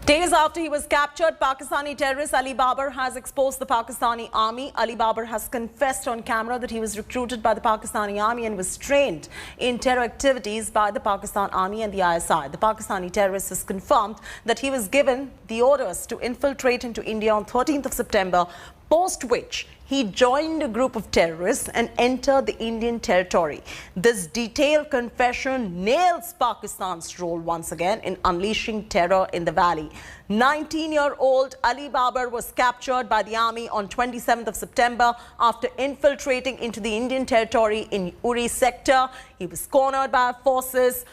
Days after he was captured, Pakistani terrorist Ali Babar has exposed the Pakistani army. Ali Babar has confessed on camera that he was recruited by the Pakistani army and was trained in terror activities by the Pakistan Army and the ISI. The Pakistani terrorist has confirmed that he was given the orders to infiltrate into India on 13th of September, post which he joined a group of terrorists and entered the Indian territory. This detailed confession nails Pakistan's role once again in unleashing terror in the valley. 19-year-old Ali Babar was captured by the army on 27th of September after infiltrating into the Indian territory in Uri sector. He was cornered by our forces.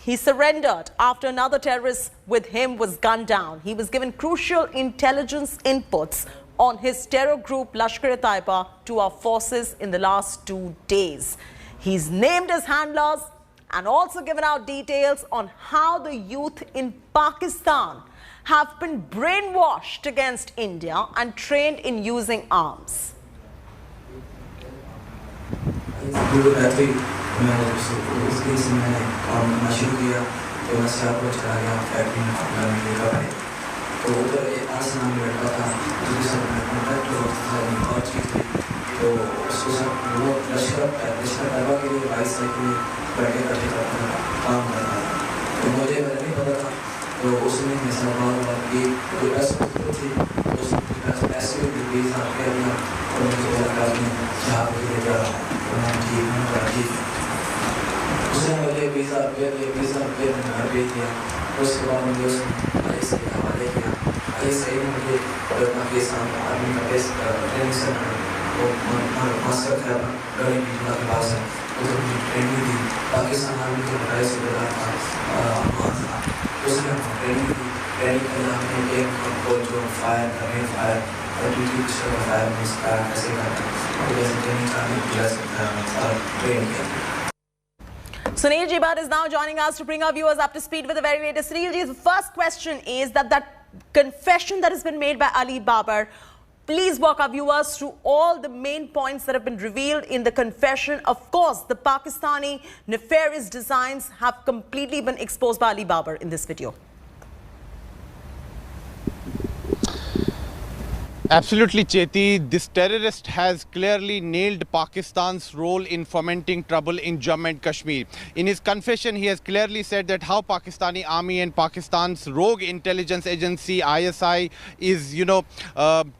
He surrendered after another terrorist with him was gunned down. He was given crucial intelligence inputs on his terror group Lashkar-e-Taiba to our forces in the last 2 days. He's named his handlers and also given out details on how the youth in Pakistan have been brainwashed against India and trained in using arms. تو ادھر آس نام لڑکا تھا جو کہ سب میں contact ہوتا تھا اور چیز تھی تو اس کو سب وہ لشکر طیبہ کے لیے 22 سال کے لیے بیٹھے کرتے کرتا تھا کام کرتا تھا تو مجھے نہیں پتا تھا تو اس نے میرے ساتھ بات کی کوئی ایسا تھی اس کے ایسے بھی بیس آپ کے اپنا اور مجھے لگا کہ جہاں پہ لے جا ٹھیک اس نے مجھے 20,000 روپئے میں گھر بھیج دیا. اس کے بعد مجھے اس نے آئی سے حوالے کیا. آئی سے مجھے پاکستان آرمی کا بیس ٹریننگ سینٹر وہ ماسٹر خیبر گڑی بیجوا کے پاس ہے ادھر مجھے ٹریننگ دی. پاکستان آرمی کے بڑائی سے بڑا تھا افغان تھا اس نے ٹریننگ دی. ٹریننگ کے نام میں ایک کو جو فائر کریں فائر اور ڈیوٹی پسٹل کا فائر میں اسپائر کیسے کرتا ہے جیسے ٹریننگ کرنے کی جا سکتا ہے اور ٹرین کیا. Sunil Ji Bhatt is now joining us to bring our viewers up to speed with the very latest. Sunil Ji, the first question is that confession that has been made by Ali Babar, please walk our viewers through all the main points that have been revealed in the confession. Of course, the Pakistani nefarious designs have completely been exposed by Ali Babar in this video. Absolutely, Cheti. This terrorist has clearly nailed Pakistan's role in fomenting trouble in Jammu and Kashmir. In his confession, he has clearly said that how Pakistani army and Pakistan's rogue intelligence agency ISI is,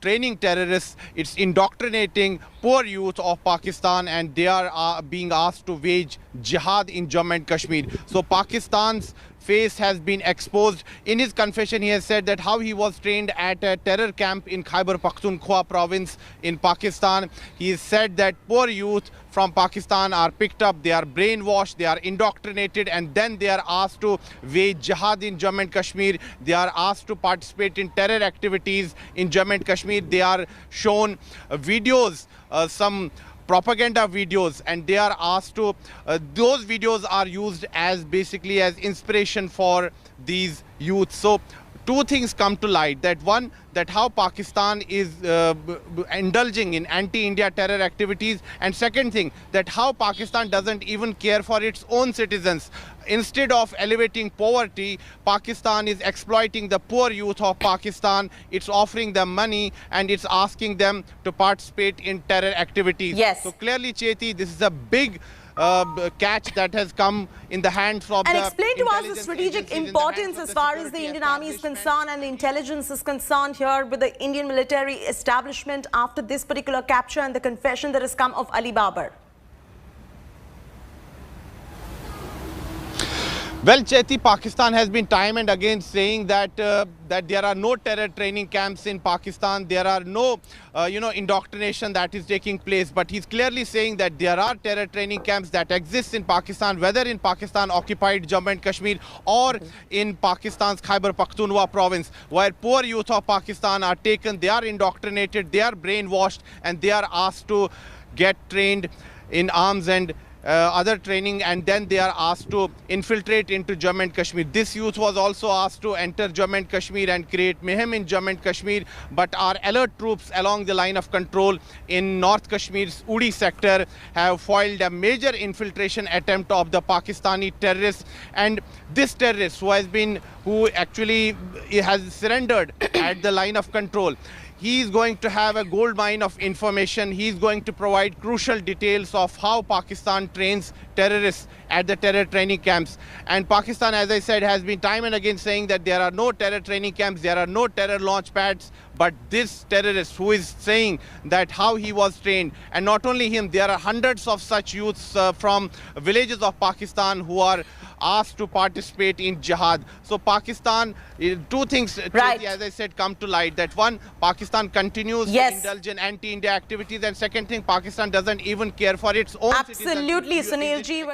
training terrorists. It's indoctrinating poor youth of Pakistan, and they are being asked to wage jihad in Jammu and Kashmir. So Pakistan's face has been exposed. In his confession, he has said that how he was trained at a terror camp in Khyber Pakhtunkhwa province in Pakistan. He has said that poor youth from Pakistan are picked up, they are brainwashed, they are indoctrinated, and then they are asked to wage jihad in Jammu and Kashmir. They are asked to participate in terror activities in Jammu and Kashmir. They are shown videos, some propaganda videos, and they are asked to those videos are used as basically as inspiration for these youth. So two things come to light. That one, that how Pakistan is indulging in anti-India terror activities, and second thing, that how Pakistan doesn't even care for its own citizens. Instead of elevating poverty, Pakistan is exploiting the poor youth of Pakistan. It's offering them money and it's asking them to participate in terror activities. Yes. So clearly, Cheti, this is a big catch that has come in the hands of and the explain to us the strategic importance as far as the Indian Army is concerned and the intelligence is concerned here with the Indian military establishment after this particular capture and the confession that has come of Ali Babar. Well, Cheti, Pakistan has been time and again saying that that there are no terror training camps in Pakistan. There are no, indoctrination that is taking place. But he's clearly saying that there are terror training camps that exist in Pakistan, whether in Pakistan-occupied Jammu and Kashmir or in Pakistan's Khyber Pakhtunkhwa province, where poor youth of Pakistan are taken, they are indoctrinated, they are brainwashed, and they are asked to get trained in arms and other training, and then they are asked to infiltrate into Jammu and Kashmir. This youth was also asked to enter Jammu and Kashmir and create mayhem in Jammu and Kashmir, but our alert troops along the line of control in North Kashmir's Uri sector have foiled a major infiltration attempt of the Pakistani terrorists. And this terrorist who actually has surrendered at the line of control, he is going to have a gold mine of information. He is going to provide crucial details of how Pakistan trains terrorists at the terror training camps. And Pakistan, as I said, has been time and again saying that there are no terror training camps, there are no terror launch pads. But this terrorist who is saying that how he was trained, and not only him, there are hundreds of such youths from villages of Pakistan who are asked to participate in jihad. So Pakistan, two things, right, as I said, come to light. That one, Pakistan continues to indulge in anti-India activities, and second thing, Pakistan doesn't even care for its own citizens. Absolutely, Sunil ji.